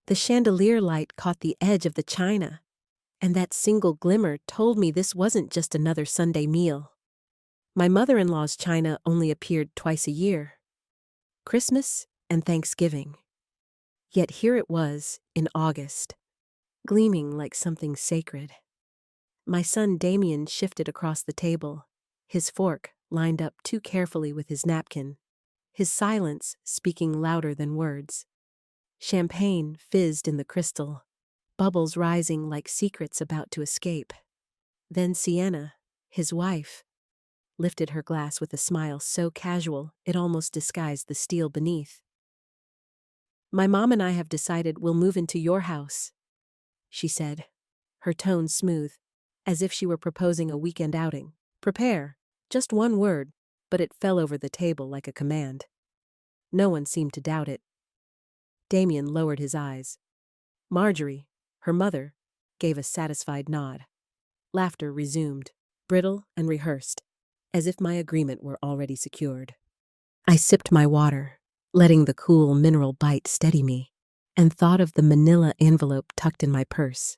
The chandelier light caught the edge of the china, and that single glimmer told me this wasn't just another Sunday meal. My mother-in-law's china only appeared twice a year, Christmas and Thanksgiving. Yet here it was, in August, gleaming like something sacred. My son Damien shifted across the table, his fork lined up too carefully with his napkin, his silence speaking louder than words. Champagne fizzed in the crystal, bubbles rising like secrets about to escape. Then Sienna, his wife, lifted her glass with a smile so casual it almost disguised the steel beneath. "My mom and I have decided we'll move into your house," she said, her tone smooth, as if she were proposing a weekend outing. "Prepare." Just one word, but it fell over the table like a command. No one seemed to doubt it. Damien lowered his eyes. Marjorie, her mother, gave a satisfied nod. Laughter resumed, brittle and rehearsed, as if my agreement were already secured. I sipped my water, letting the cool mineral bite steady me, and thought of the manila envelope tucked in my purse.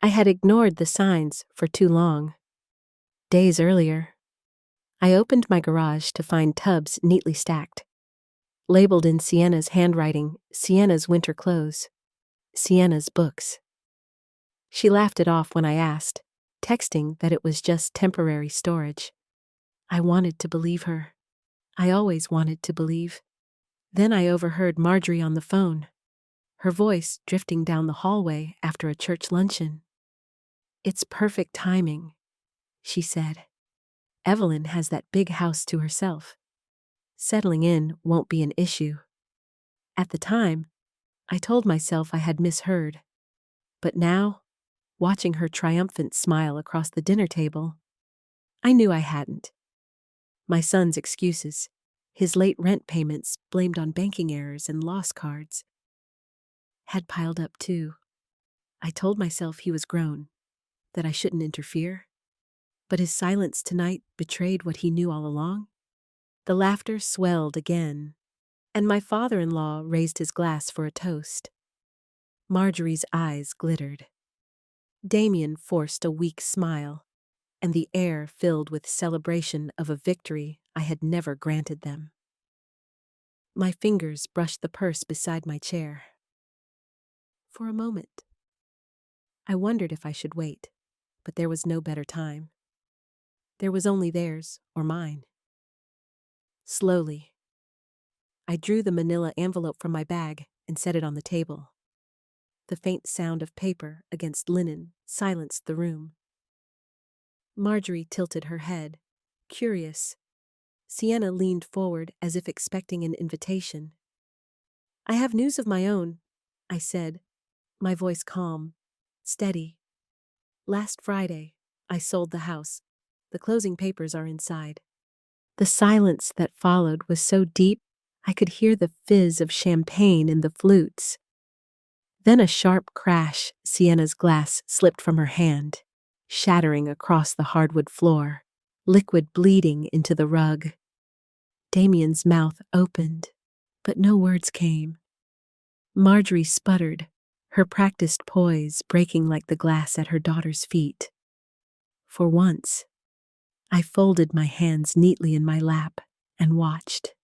I had ignored the signs for too long. Days earlier, I opened my garage to find tubs neatly stacked, labeled in Sienna's handwriting, Sienna's winter clothes, Sienna's books. She laughed it off when I asked, texting that it was just temporary storage. I wanted to believe her. I always wanted to believe. Then I overheard Marjorie on the phone, her voice drifting down the hallway after a church luncheon. "It's perfect timing," she said. "Evelyn has that big house to herself. Settling in won't be an issue." At the time, I told myself I had misheard. But now, watching her triumphant smile across the dinner table, I knew I hadn't. My son's excuses, his late rent payments blamed on banking errors and lost cards, had piled up too. I told myself he was grown, that I shouldn't interfere. But his silence tonight betrayed what he knew all along. The laughter swelled again, and my father-in-law raised his glass for a toast. Marjorie's eyes glittered. Damien forced a weak smile, and the air filled with celebration of a victory I had never granted them. My fingers brushed the purse beside my chair. For a moment, I wondered if I should wait, but there was no better time. There was only theirs or mine. Slowly, I drew the manila envelope from my bag and set it on the table. The faint sound of paper against linen silenced the room. Marjorie tilted her head, curious. Sienna leaned forward as if expecting an invitation. "I have news of my own," I said, my voice calm, steady. "Last Friday, I sold the house. The closing papers are inside." The silence that followed was so deep, I could hear the fizz of champagne in the flutes. Then a sharp crash, Sienna's glass slipped from her hand, shattering across the hardwood floor, liquid bleeding into the rug. Damien's mouth opened, but no words came. Marjorie sputtered, her practiced poise breaking like the glass at her daughter's feet. For once, I folded my hands neatly in my lap and watched.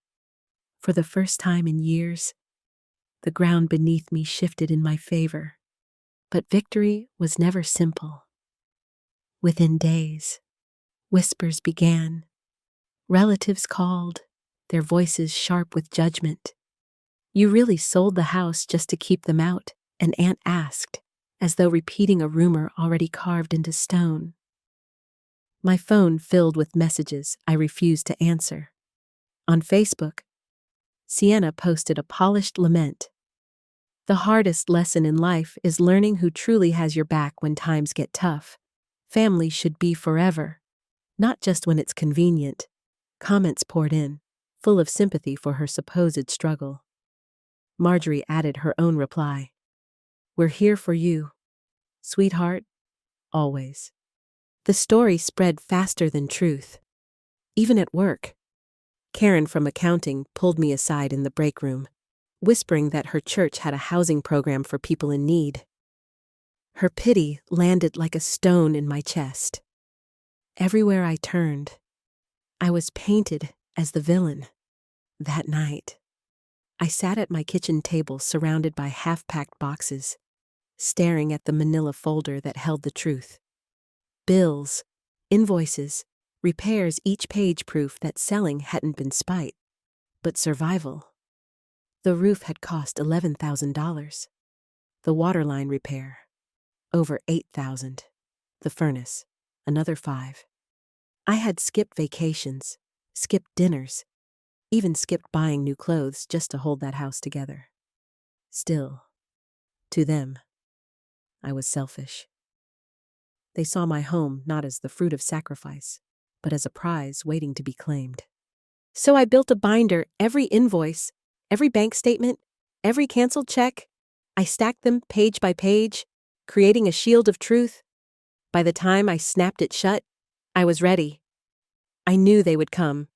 For the first time in years, the ground beneath me shifted in my favor. But victory was never simple. Within days, whispers began. Relatives called, their voices sharp with judgment. "You really sold the house just to keep them out?" an aunt asked, as though repeating a rumor already carved into stone. My phone filled with messages I refused to answer. On Facebook, Sienna posted a polished lament. "The hardest lesson in life is learning who truly has your back when times get tough. Family should be forever, not just when it's convenient." Comments poured in, full of sympathy for her supposed struggle. Marjorie added her own reply. "We're here for you, sweetheart, always." The story spread faster than truth. Even at work, Karen from accounting pulled me aside in the break room. whispering that her church had a housing program for people in need. Her pity landed like a stone in my chest. Everywhere I turned, I was painted as the villain. That night, I sat at my kitchen table surrounded by half-packed boxes, staring at the manila folder that held the truth. Bills, invoices, repairs, each page proof that selling hadn't been spite, but survival. The roof had cost $11,000. The water line repair, over $8,000. The furnace, another $5,000. I had skipped vacations, skipped dinners, even skipped buying new clothes just to hold that house together. Still, to them, I was selfish. They saw my home not as the fruit of sacrifice, but as a prize waiting to be claimed. So I built a binder, every invoice, every bank statement, every canceled check. I stacked them page by page, creating a shield of truth. By the time I snapped it shut, I was ready. I knew they would come.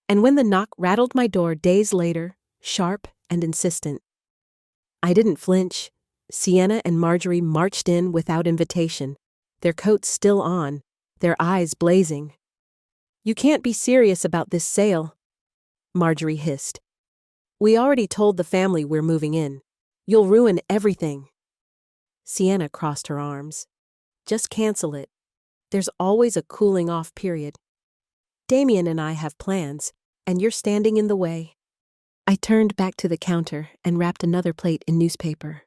And when the knock rattled my door days later, sharp and insistent, I didn't flinch. Sienna and Marjorie marched in without invitation, their coats still on, their eyes blazing. "You can't be serious about this sale," Marjorie hissed. "We already told the family we're moving in. You'll ruin everything." Sienna crossed her arms. "Just cancel it. There's always a cooling off period. Damien and I have plans, and you're standing in the way." I turned back to the counter and wrapped another plate in newspaper.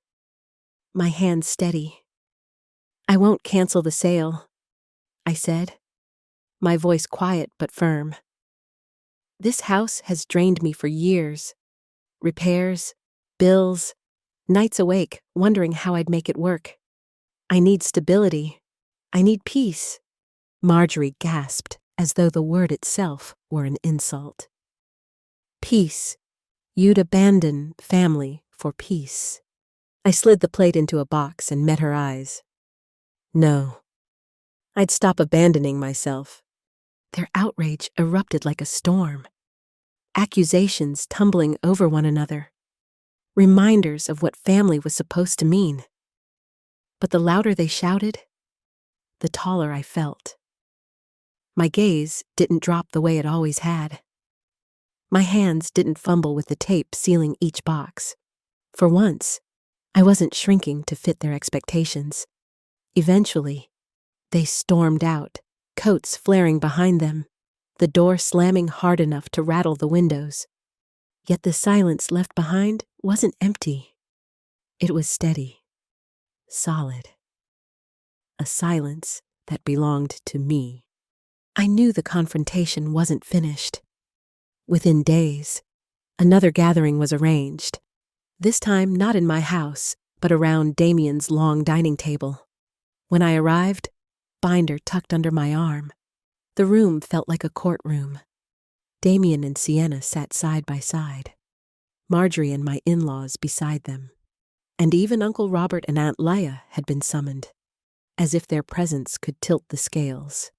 My hands steady. "I won't cancel the sale," I said, my voice quiet but firm. "This house has drained me for years. Repairs, bills, nights awake, wondering how I'd make it work. I need stability. I need peace." Marjorie gasped, as though the word itself were an insult. "Peace. You'd abandon family for peace." I slid the plate into a box and met her eyes. No. I'd stop abandoning myself. Their outrage erupted like a storm. Accusations tumbling over one another. Reminders of what family was supposed to mean. But the louder they shouted, the taller I felt. My gaze didn't drop the way it always had. My hands didn't fumble with the tape sealing each box. For once, I wasn't shrinking to fit their expectations. Eventually, they stormed out, coats flaring behind them, the door slamming hard enough to rattle the windows. Yet the silence left behind wasn't empty. It was steady, solid. A silence that belonged to me. I knew the confrontation wasn't finished. Within days, another gathering was arranged. This time not in my house, but around Damien's long dining table. When I arrived, binder tucked under my arm. The room felt like a courtroom. Damien and Sienna sat side by side. Marjorie and my in-laws beside them. And even Uncle Robert and Aunt Leia had been summoned, as if their presence could tilt the scales.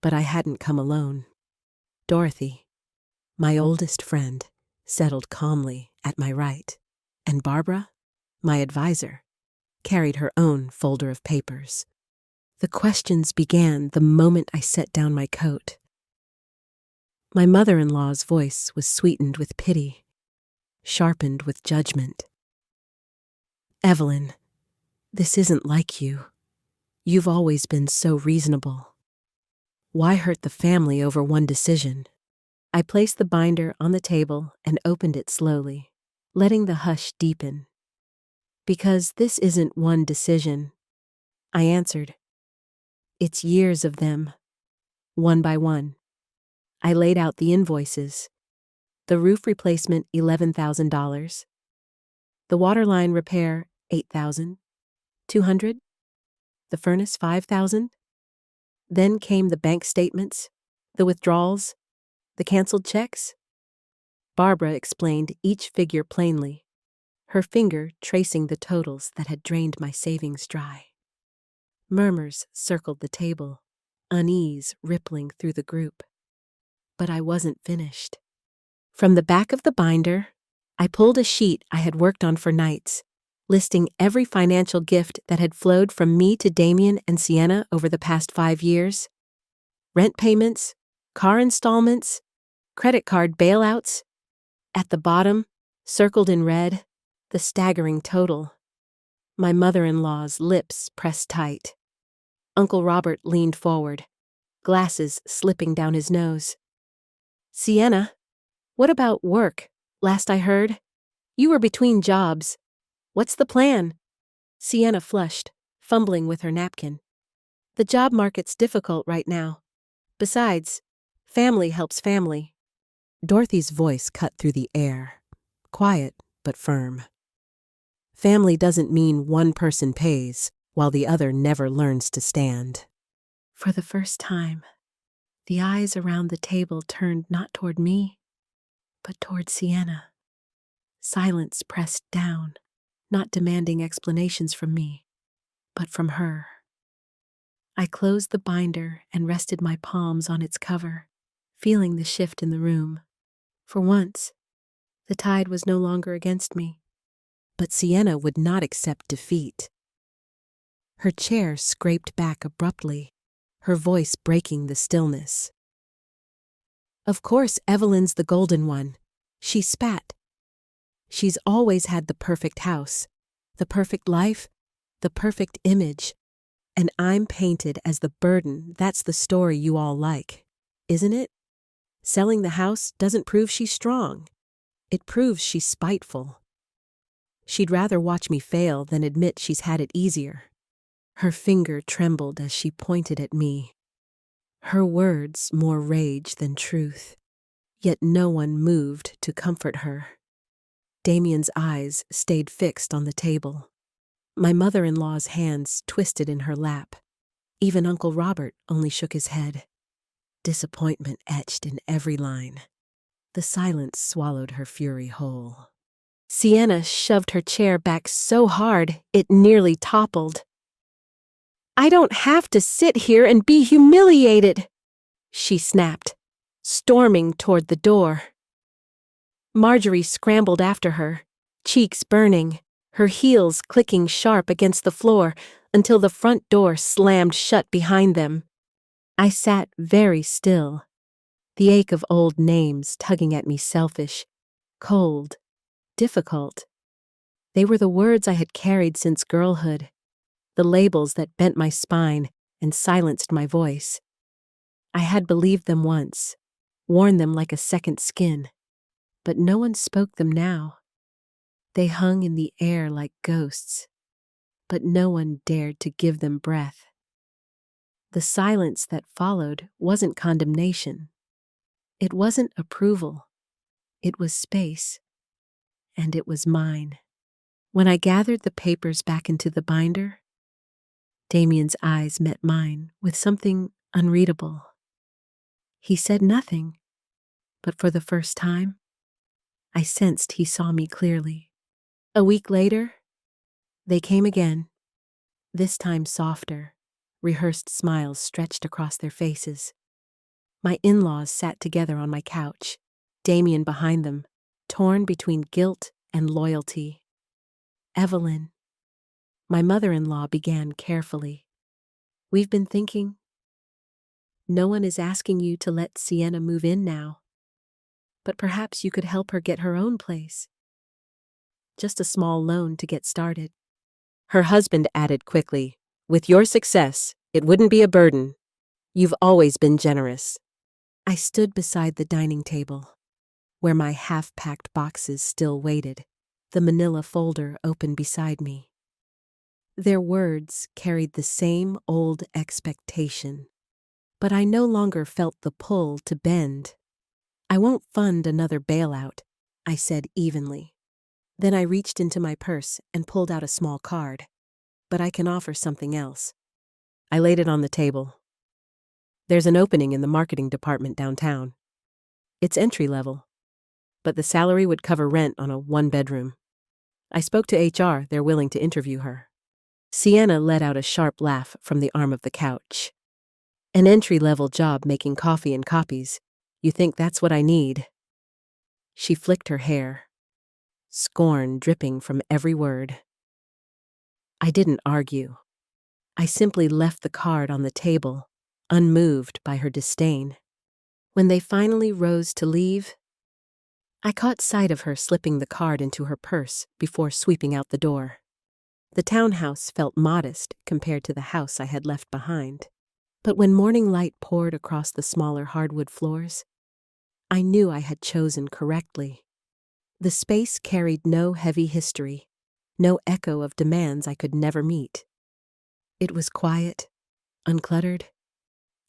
But I hadn't come alone. Dorothy, my oldest friend, settled calmly at my right, and Barbara, my advisor, carried her own folder of papers. The questions began the moment I set down my coat. My mother-in-law's voice was sweetened with pity, sharpened with judgment. "Evelyn, this isn't like you. You've always been so reasonable. Why hurt the family over one decision?" I placed the binder on the table and opened it slowly, letting the hush deepen. "Because this isn't one decision," I answered. "It's years of them, one by one." I laid out the invoices. The roof replacement, $11,000. The water line repair, $8,200. The furnace, $5,000. Then came the bank statements, the withdrawals, the canceled checks. Barbara explained each figure plainly, her finger tracing the totals that had drained my savings dry. Murmurs circled the table, unease rippling through the group. But I wasn't finished. From the back of the binder, I pulled a sheet I had worked on for nights, listing every financial gift that had flowed from me to Damien and Sienna over the past 5 years. Rent payments, car installments, credit card bailouts. At the bottom, circled in red, the staggering total. My mother-in-law's lips pressed tight. Uncle Robert leaned forward, glasses slipping down his nose. Sienna, what about work? Last I heard, you were between jobs. What's the plan? Sienna flushed, fumbling with her napkin. The job market's difficult right now. Besides, family helps family. Dorothy's voice cut through the air, quiet but firm. Family doesn't mean one person pays while the other never learns to stand. For the first time, the eyes around the table turned not toward me, but toward Sienna. Silence pressed down, not demanding explanations from me, but from her. I closed the binder and rested my palms on its cover, feeling the shift in the room. For once, the tide was no longer against me. But Sienna would not accept defeat. Her chair scraped back abruptly, her voice breaking the stillness. Of course, Evelyn's the golden one, she spat. She's always had the perfect house, the perfect life, the perfect image, and I'm painted as the burden. That's the story you all like, isn't it? Selling the house doesn't prove she's strong. It proves she's spiteful. She'd rather watch me fail than admit she's had it easier. Her finger trembled as she pointed at me. Her words more rage than truth. Yet no one moved to comfort her. Damien's eyes stayed fixed on the table. My mother-in-law's hands twisted in her lap. Even Uncle Robert only shook his head. Disappointment etched in every line. The silence swallowed her fury whole. Sienna shoved her chair back so hard it nearly toppled. I don't have to sit here and be humiliated, she snapped, storming toward the door. Marjorie scrambled after her, cheeks burning, her heels clicking sharp against the floor until the front door slammed shut behind them. I sat very still, the ache of old names tugging at me, selfish, cold, difficult. They were the words I had carried since girlhood, the labels that bent my spine and silenced my voice. I had believed them once, worn them like a second skin, but no one spoke them now. They hung in the air like ghosts, but no one dared to give them breath. The silence that followed wasn't condemnation. It wasn't approval. It was space. And it was mine. When I gathered the papers back into the binder, Damien's eyes met mine with something unreadable. He said nothing, but for the first time, I sensed he saw me clearly. A week later, they came again, this time softer, rehearsed smiles stretched across their faces. My in-laws sat together on my couch, Damien behind them, torn between guilt and loyalty. Evelyn, my mother-in-law began carefully. We've been thinking. No one is asking you to let Sienna move in now, but perhaps you could help her get her own place. Just a small loan to get started. Her husband added quickly, with your success, it wouldn't be a burden. You've always been generous. I stood beside the dining table, where my half-packed boxes still waited, the manila folder open beside me. Their words carried the same old expectation, but I no longer felt the pull to bend. I won't fund another bailout, I said evenly. Then I reached into my purse and pulled out a small card. But I can offer something else. I laid it on the table. There's an opening in the marketing department downtown. It's entry level, but the salary would cover rent on a 1-bedroom. I spoke to HR, they're willing to interview her. Sienna let out a sharp laugh from the arm of the couch. An entry-level job making coffee and copies. You think that's what I need? She flicked her hair. scorn dripping from every word. I didn't argue. I simply left the card on the table, unmoved by her disdain. When they finally rose to leave, I caught sight of her slipping the card into her purse before sweeping out the door. The townhouse felt modest compared to the house I had left behind. But when morning light poured across the smaller hardwood floors, I knew I had chosen correctly. The space carried no heavy history, no echo of demands I could never meet. It was quiet, uncluttered,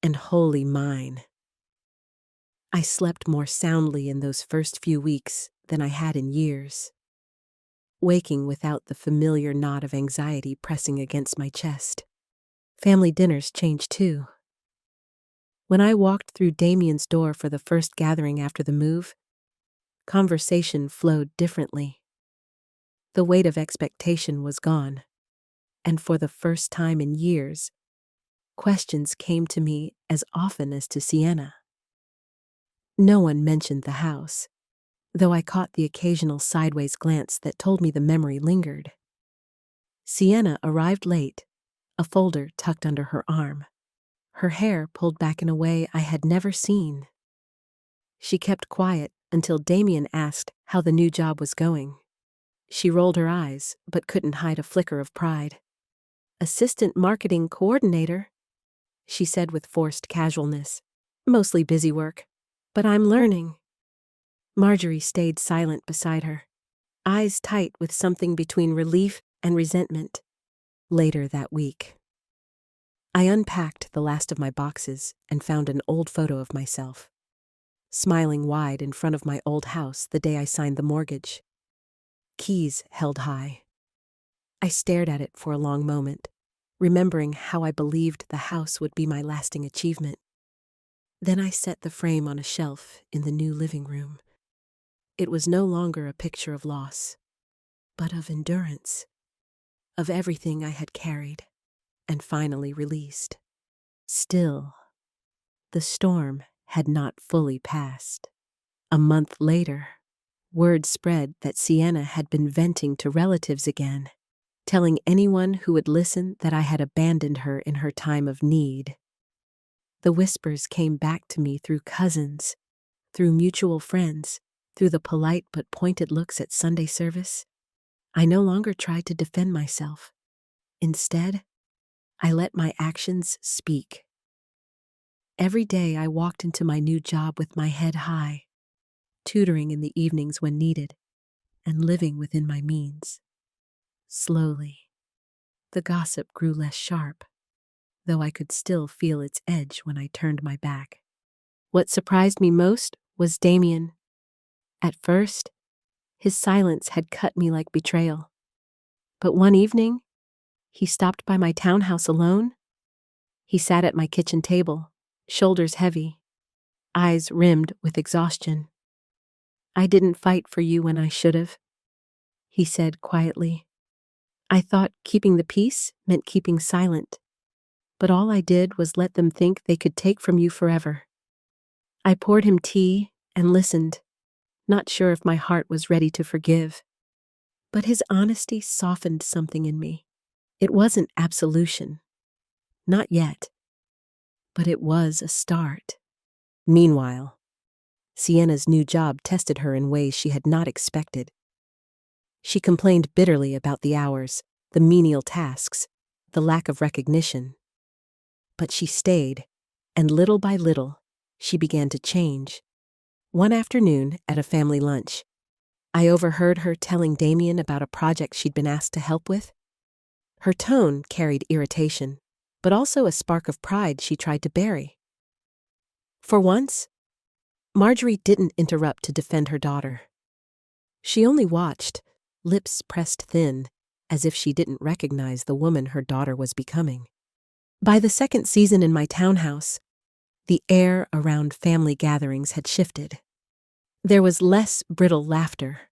and wholly mine. I slept more soundly in those first few weeks than I had in years, waking without the familiar knot of anxiety pressing against my chest. Family dinners changed too. When I walked through Damien's door for the first gathering after the move, conversation flowed differently. The weight of expectation was gone, and for the first time in years, questions came to me as often as to Sienna. No one mentioned the house, though I caught the occasional sideways glance that told me the memory lingered. Sienna arrived late, a folder tucked under her arm, her hair pulled back in a way I had never seen. She kept quiet until Damien asked how the new job was going. She rolled her eyes, but couldn't hide a flicker of pride. "Assistant marketing coordinator," she said with forced casualness. "Mostly busy work, but I'm learning." Marjorie stayed silent beside her, eyes tight with something between relief and resentment. Later that week, I unpacked the last of my boxes and found an old photo of myself, smiling wide in front of my old house the day I signed the mortgage. Keys held high. I stared at it for a long moment, remembering how I believed the house would be my lasting achievement. Then I set the frame on a shelf in the new living room. It was no longer a picture of loss, but of endurance, of everything I had carried and finally released. Still, the storm had not fully passed. A month later, word spread that Sienna had been venting to relatives again, telling anyone who would listen that I had abandoned her in her time of need. The whispers came back to me through cousins, through mutual friends, through the polite but pointed looks at Sunday service. I no longer tried to defend myself. Instead, I let my actions speak. Every day I walked into my new job with my head high, tutoring in the evenings when needed, and living within my means. Slowly, the gossip grew less sharp, though I could still feel its edge when I turned my back. What surprised me most was Damien. At first, his silence had cut me like betrayal. But one evening, he stopped by my townhouse alone. He sat at my kitchen table, shoulders heavy, eyes rimmed with exhaustion. "I didn't fight for you when I should have," he said quietly. "I thought keeping the peace meant keeping silent, but all I did was let them think they could take from you forever." I poured him tea and listened, not sure if my heart was ready to forgive. But his honesty softened something in me. It wasn't absolution. Not yet. But it was a start. Meanwhile, Sienna's new job tested her in ways she had not expected. She complained bitterly about the hours, the menial tasks, the lack of recognition. But she stayed, and little by little, she began to change. One afternoon at a family lunch, I overheard her telling Damien about a project she'd been asked to help with. Her tone carried irritation, but also a spark of pride she tried to bury. For once, Marjorie didn't interrupt to defend her daughter. She only watched, lips pressed thin, as if she didn't recognize the woman her daughter was becoming. By the second season in my townhouse, the air around family gatherings had shifted. There was less brittle laughter,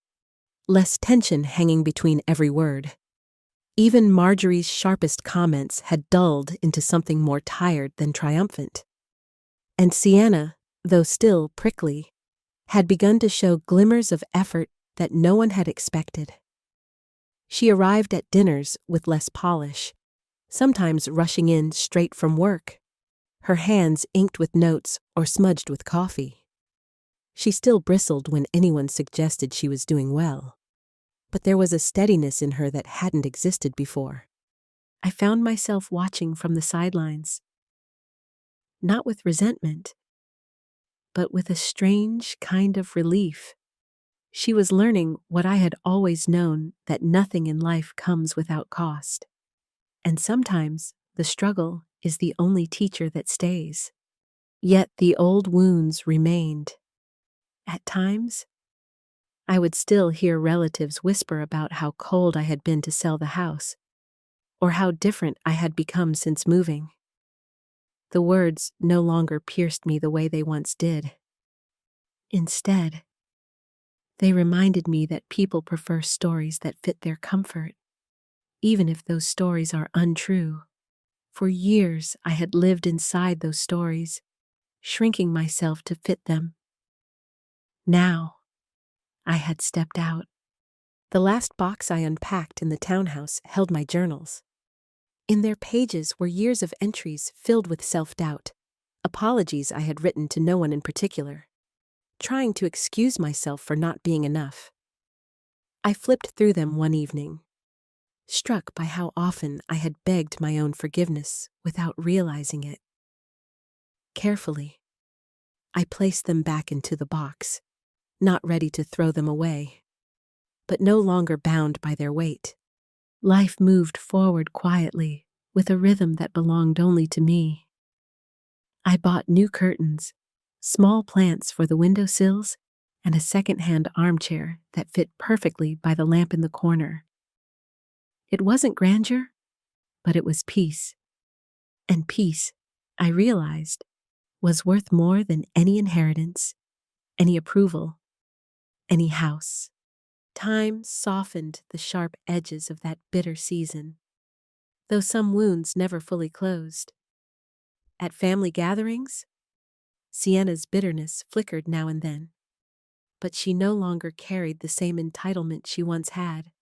less tension hanging between every word. Even Marjorie's sharpest comments had dulled into something more tired than triumphant. And Sienna, though still prickly, had begun to show glimmers of effort that no one had expected. She arrived at dinners with less polish, sometimes rushing in straight from work, her hands inked with notes or smudged with coffee. She still bristled when anyone suggested she was doing well, but there was a steadiness in her that hadn't existed before. I found myself watching from the sidelines, not with resentment, but with a strange kind of relief. She was learning what I had always known, that nothing in life comes without cost. And sometimes the struggle is the only teacher that stays. Yet the old wounds remained. At times, I would still hear relatives whisper about how cold I had been to sell the house, or how different I had become since moving. The words no longer pierced me the way they once did. Instead, they reminded me that people prefer stories that fit their comfort, even if those stories are untrue. For years, I had lived inside those stories, shrinking myself to fit them. Now, I had stepped out. The last box I unpacked in the townhouse held my journals. In their pages were years of entries filled with self-doubt, apologies I had written to no one in particular, trying to excuse myself for not being enough. I flipped through them one evening, struck by how often I had begged my own forgiveness without realizing it. Carefully, I placed them back into the box, not ready to throw them away, but no longer bound by their weight. Life moved forward quietly, with a rhythm that belonged only to me. I bought new curtains, small plants for the windowsills, and a second-hand armchair that fit perfectly by the lamp in the corner. It wasn't grandeur, but it was peace. And peace, I realized, was worth more than any inheritance, any approval, any house. Time softened the sharp edges of that bitter season, though some wounds never fully closed. At family gatherings, Sienna's bitterness flickered now and then, but she no longer carried the same entitlement she once had.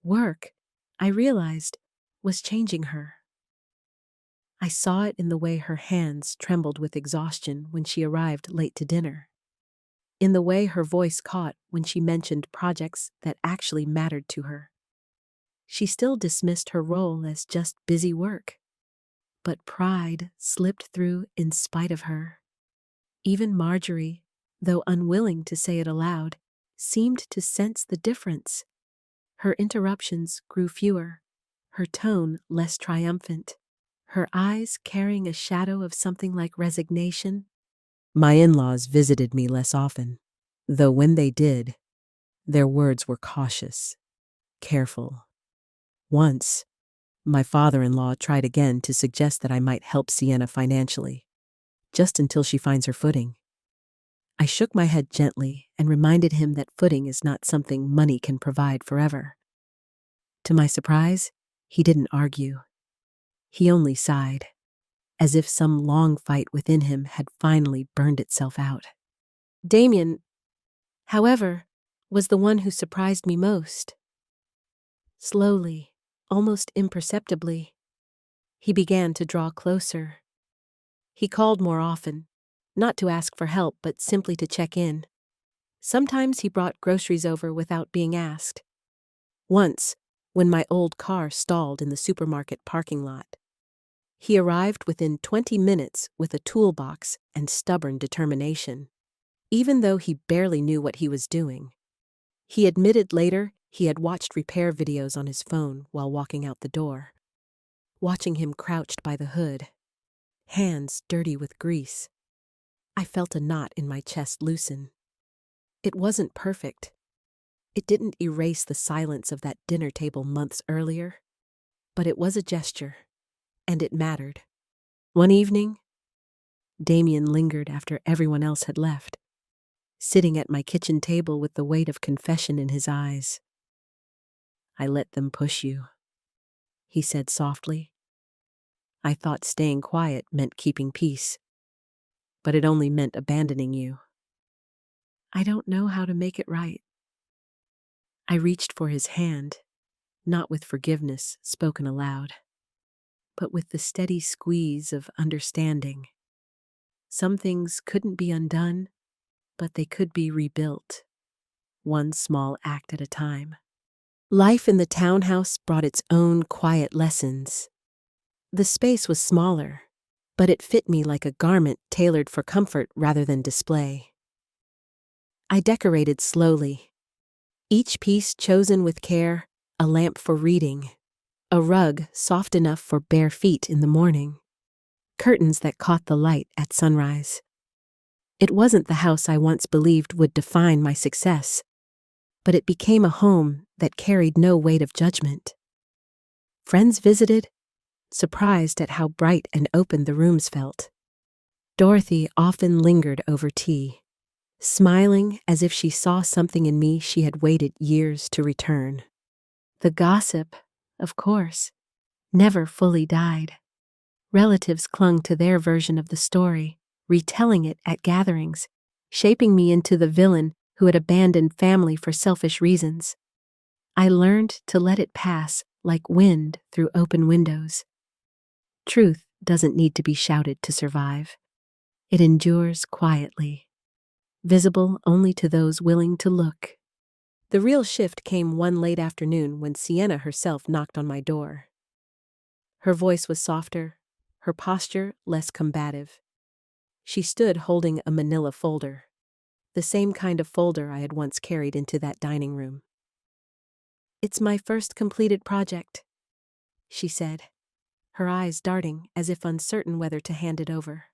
Work, I realized, was changing her. I saw it in the way her hands trembled with exhaustion when she arrived late to dinner, in the way her voice caught when she mentioned projects that actually mattered to her. She still dismissed her role as just busy work, but pride slipped through in spite of her. Even Marjorie, though unwilling to say it aloud, seemed to sense the difference. Her interruptions grew fewer, her tone less triumphant, her eyes carrying a shadow of something like resignation. My in-laws visited me less often, though when they did, their words were cautious, careful. Once, my father-in-law tried again to suggest that I might help Sienna financially, just until she finds her footing. I shook my head gently and reminded him that footing is not something money can provide forever. To my surprise, he didn't argue. He only sighed, as if some long fight within him had finally burned itself out. Damien, however, was the one who surprised me most. Slowly, almost imperceptibly, he began to draw closer. He called more often, not to ask for help but simply to check in. Sometimes he brought groceries over without being asked. Once, when my old car stalled in the supermarket parking lot, he arrived within 20 minutes with a toolbox and stubborn determination, even though he barely knew what he was doing. He admitted later he had watched repair videos on his phone while walking out the door, watching him crouched by the hood, hands dirty with grease. I felt a knot in my chest loosen. It wasn't perfect. It didn't erase the silence of that dinner table months earlier, but it was a gesture, and it mattered. One evening, Damien lingered after everyone else had left, sitting at my kitchen table with the weight of confession in his eyes. "I let them push you," he said softly. "I thought staying quiet meant keeping peace, but it only meant abandoning you. I don't know how to make it right." I reached for his hand, not with forgiveness spoken aloud, but with the steady squeeze of understanding. Some things couldn't be undone, but they could be rebuilt, one small act at a time. Life in the townhouse brought its own quiet lessons. The space was smaller, but it fit me like a garment tailored for comfort rather than display. I decorated slowly, each piece chosen with care: a lamp for reading, a rug soft enough for bare feet in the morning, curtains that caught the light at sunrise. It wasn't the house I once believed would define my success, but it became a home that carried no weight of judgment. Friends visited, surprised at how bright and open the rooms felt. Dorothy often lingered over tea, smiling as if she saw something in me she had waited years to return. The gossip, of course, never fully died. Relatives clung to their version of the story, retelling it at gatherings, shaping me into the villain who had abandoned family for selfish reasons. I learned to let it pass like wind through open windows. Truth doesn't need to be shouted to survive. It endures quietly, visible only to those willing to look. The real shift came one late afternoon when Sienna herself knocked on my door. Her voice was softer, her posture less combative. She stood holding a manila folder, the same kind of folder I had once carried into that dining room. "It's my first completed project," she said, her eyes darting as if uncertain whether to hand it over.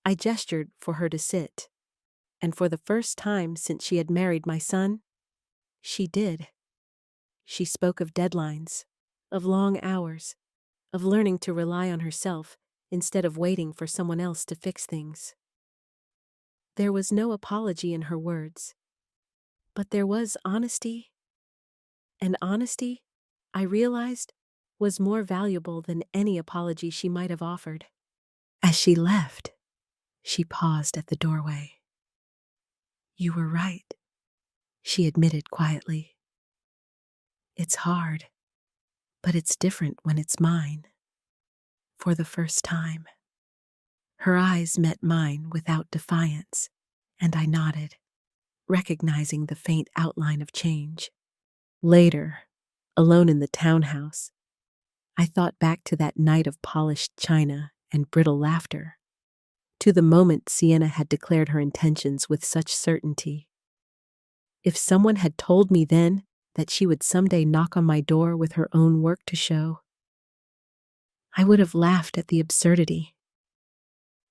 I gestured for her to sit, and for the first time since she had married my son, she did. She spoke of deadlines, of long hours, of learning to rely on herself instead of waiting for someone else to fix things. There was no apology in her words, but there was honesty, and honesty, I realized, was more valuable than any apology she might have offered. As she left, she paused at the doorway. "You were right," she admitted quietly. "It's hard, but it's different when it's mine. For the first time." Her eyes met mine without defiance, and I nodded, recognizing the faint outline of change. Later, alone in the townhouse, I thought back to that night of polished china and brittle laughter, to the moment Sienna had declared her intentions with such certainty. If someone had told me then that she would someday knock on my door with her own work to show, I would have laughed at the absurdity.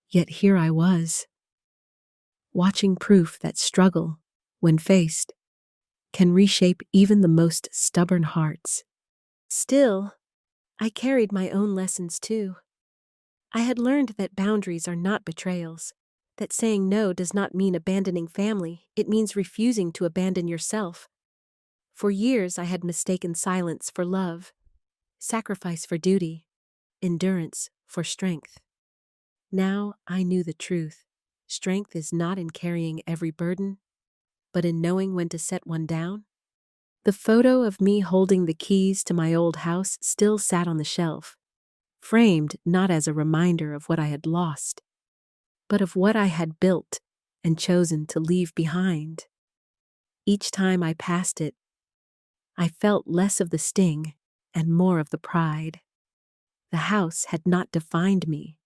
Yet here I was, watching proof that struggle, when faced, can reshape even the most stubborn hearts. Still, I carried my own lessons too. I had learned that boundaries are not betrayals, that saying no does not mean abandoning family, it means refusing to abandon yourself. For years I had mistaken silence for love, sacrifice for duty, endurance for strength. Now I knew the truth. Strength is not in carrying every burden, but in knowing when to set one down. The photo of me holding the keys to my old house still sat on the shelf, framed not as a reminder of what I had lost, but of what I had built and chosen to leave behind. Each time I passed it, I felt less of the sting and more of the pride. The house had not defined me.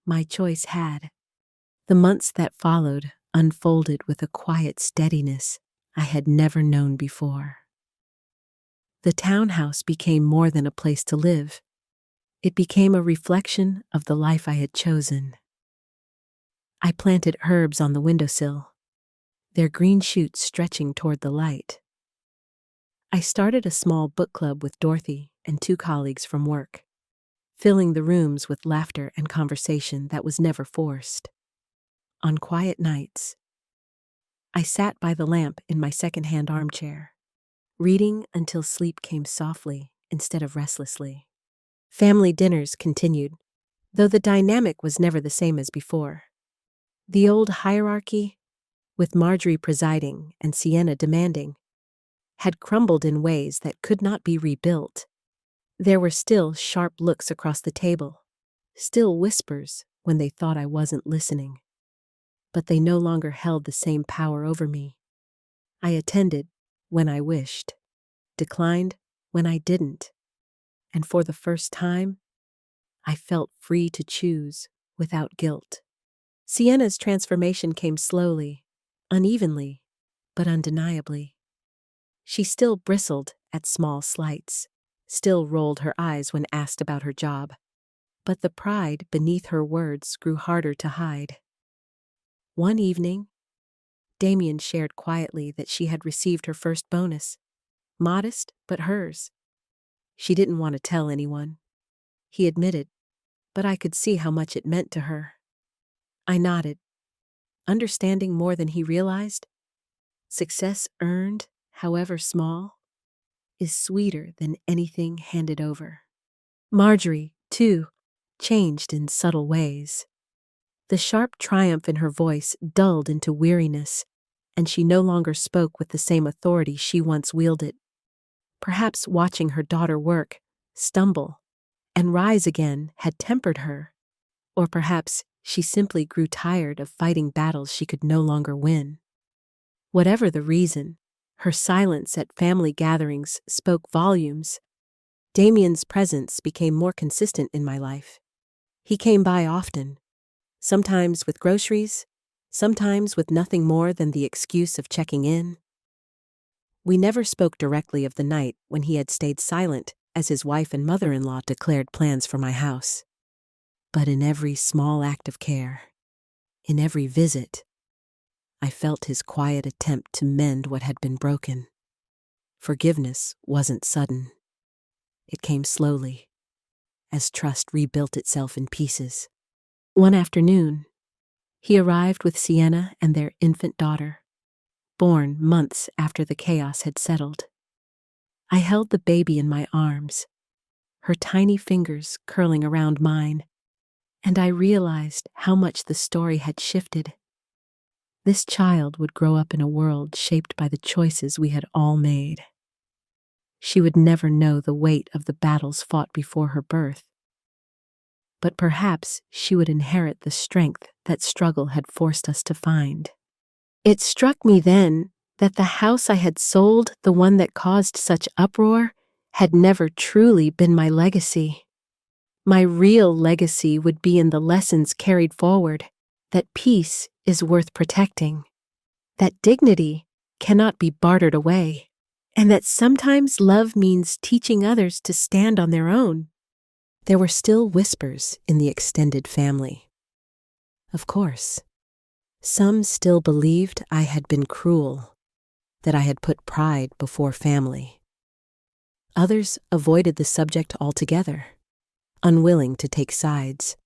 My choice had. The months that followed unfolded with a quiet steadiness I had never known before. The townhouse became more than a place to live. It became a reflection of the life I had chosen. I planted herbs on the windowsill, their green shoots stretching toward the light. I started a small book club with Dorothy and 2 colleagues from work, filling the rooms with laughter and conversation that was never forced. On quiet nights, I sat by the lamp in my second-hand armchair, reading until sleep came softly instead of restlessly. Family dinners continued, though the dynamic was never the same as before. The old hierarchy, with Marjorie presiding and Sienna demanding, had crumbled in ways that could not be rebuilt. There were still sharp looks across the table, still whispers when they thought I wasn't listening. But they no longer held the same power over me. I attended when I wished, declined when I didn't, and for the first time, I felt free to choose without guilt. Sienna's transformation came slowly, unevenly, but undeniably. She still bristled at small slights, still rolled her eyes when asked about her job, but the pride beneath her words grew harder to hide. One evening, Damien shared quietly that she had received her first bonus, modest but hers. She didn't want to tell anyone, he admitted, but I could see how much it meant to her. I nodded, understanding more than he realized. Success earned, however small, is sweeter than anything handed over. Marjorie, too, changed in subtle ways. The sharp triumph in her voice dulled into weariness, and she no longer spoke with the same authority she once wielded. Perhaps watching her daughter work, stumble, and rise again had tempered her, or perhaps she simply grew tired of fighting battles she could no longer win. Whatever the reason, her silence at family gatherings spoke volumes. Damien's presence became more consistent in my life. He came by often, sometimes with groceries, sometimes with nothing more than the excuse of checking in. We never spoke directly of the night when he had stayed silent as his wife and mother-in-law declared plans for my house. But in every small act of care, in every visit, I felt his quiet attempt to mend what had been broken. Forgiveness wasn't sudden. It came slowly, as trust rebuilt itself in pieces. One afternoon, he arrived with Sienna and their infant daughter, born months after the chaos had settled. I held the baby in my arms, her tiny fingers curling around mine, and I realized how much the story had shifted. This child would grow up in a world shaped by the choices we had all made. She would never know the weight of the battles fought before her birth, but perhaps she would inherit the strength that struggle had forced us to find. It struck me then that the house I had sold, the one that caused such uproar, had never truly been my legacy. My real legacy would be in the lessons carried forward, that peace is worth protecting, that dignity cannot be bartered away, and that sometimes love means teaching others to stand on their own. There were still whispers in the extended family. Of course, some still believed I had been cruel, that I had put pride before family. Others avoided the subject altogether, unwilling to take sides,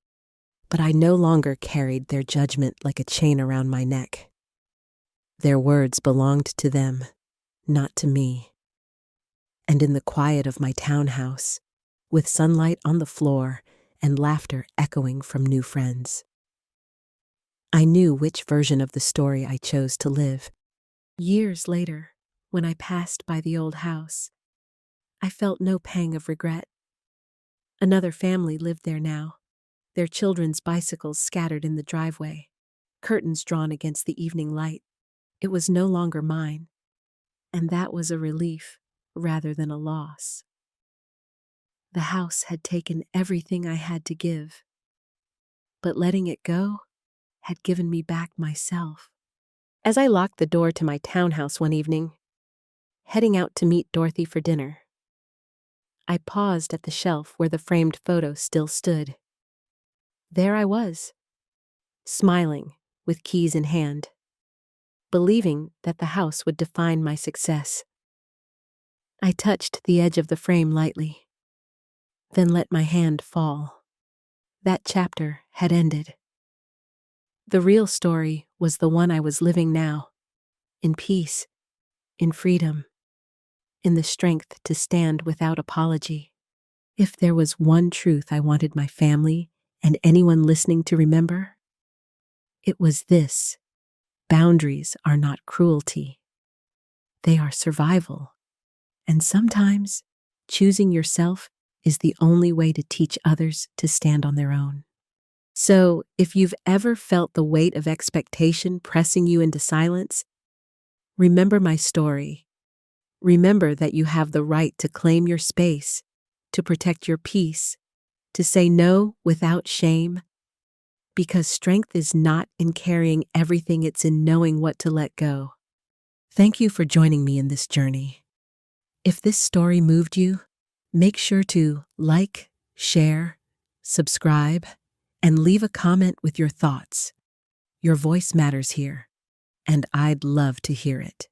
but I no longer carried their judgment like a chain around my neck. Their words belonged to them, not to me. And in the quiet of my townhouse, with sunlight on the floor and laughter echoing from new friends, I knew which version of the story I chose to live. Years later, when I passed by the old house, I felt no pang of regret. Another family lived there now, their children's bicycles scattered in the driveway, curtains drawn against the evening light. It was no longer mine, and that was a relief rather than a loss. The house had taken everything I had to give, but letting it go had given me back myself. As I locked the door to my townhouse one evening, heading out to meet Dorothy for dinner, I paused at the shelf where the framed photo still stood. There I was, smiling with keys in hand, believing that the house would define my success. I touched the edge of the frame lightly, then let my hand fall. That chapter had ended. The real story was the one I was living now, in peace, in freedom, in the strength to stand without apology. If there was one truth I wanted my family and anyone listening to remember, it was this: boundaries are not cruelty. They are survival. And sometimes, choosing yourself is the only way to teach others to stand on their own. So, if you've ever felt the weight of expectation pressing you into silence, remember my story. Remember that you have the right to claim your space, to protect your peace, to say no without shame, because strength is not in carrying everything, it's in knowing what to let go. Thank you for joining me in this journey. If this story moved you, make sure to like, share, subscribe, and leave a comment with your thoughts. Your voice matters here, and I'd love to hear it.